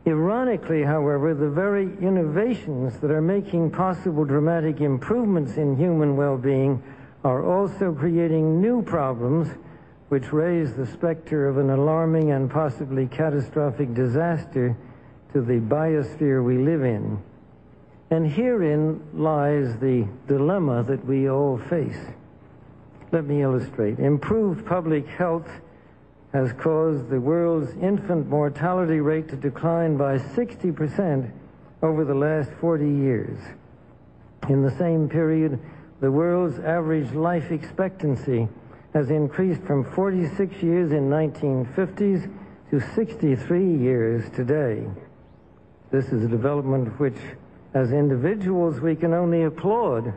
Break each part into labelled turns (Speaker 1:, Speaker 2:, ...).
Speaker 1: Ironically, however, the very innovations that are making possible dramatic improvements in human well-being are also creating new problems which raise the specter of an alarming and possibly catastrophic disaster to the biosphere we live in. And herein lies the dilemma that we all face. Let me illustrate. Improved public health has caused the world's infant mortality rate to decline by 60% over the last 40 years. In the same period, the world's average life expectancy has increased from 46 years in 1950s to 63 years today. This is a development which, as individuals, we can only applaud.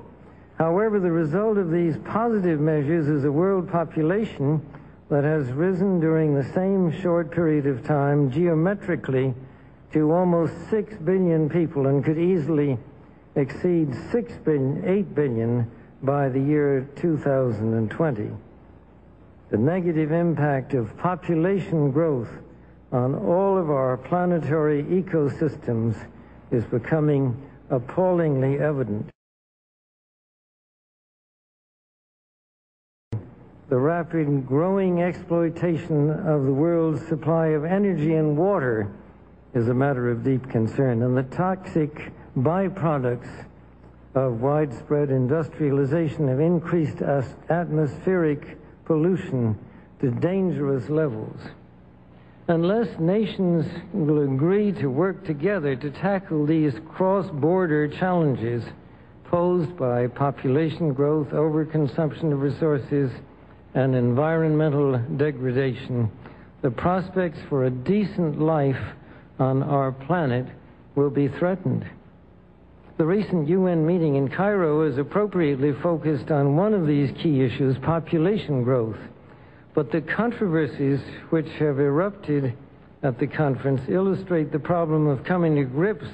Speaker 1: However, the result of these positive measures is a world population that has risen during the same short period of time geometrically to almost 6 billion people and could easily exceed 8 billion by the year 2020. The negative impact of population growth on all of our planetary ecosystems is becoming appallingly evident. The rapid growing exploitation of the world's supply of energy and water is a matter of deep concern, and the toxic byproducts of widespread industrialization have increased atmospheric pollution to dangerous levels. Unless nations will agree to work together to tackle these cross-border challenges posed by population growth, overconsumption of resources, and environmental degradation, the prospects for a decent life on our planet will be threatened. The recent UN meeting in Cairo is appropriately focused on one of these key issues, population growth. But the controversies which have erupted at the conference illustrate the problem of coming to grips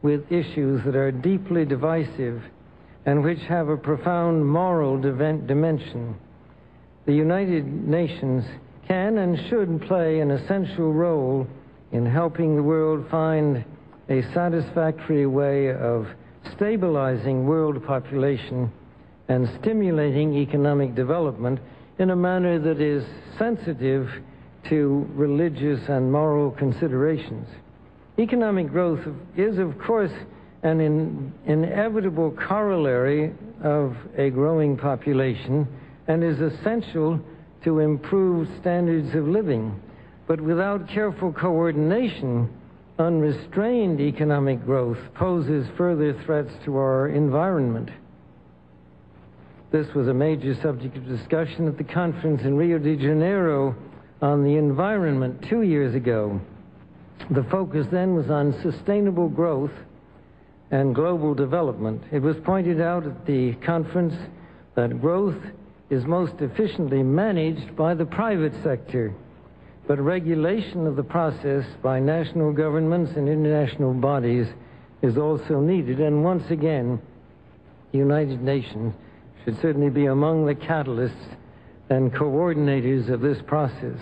Speaker 1: with issues that are deeply divisive and which have a profound moral dimension. The United Nations can and should play an essential role in helping the world find a satisfactory way of stabilizing world population and stimulating economic development in a manner that is sensitive to religious and moral considerations. Economic growth is, of course, an inevitable corollary of a growing population and is essential to improve standards of living. But without careful coordination, unrestrained economic growth poses further threats to our environment. This was a major subject of discussion at the conference in Rio de Janeiro on the environment 2 years ago. The focus then was on sustainable growth and global development. It was pointed out at the conference that growth is most efficiently managed by the private sector, but regulation of the process by national governments and international bodies is also needed, and once again, the United Nations should certainly be among the catalysts and coordinators of this process.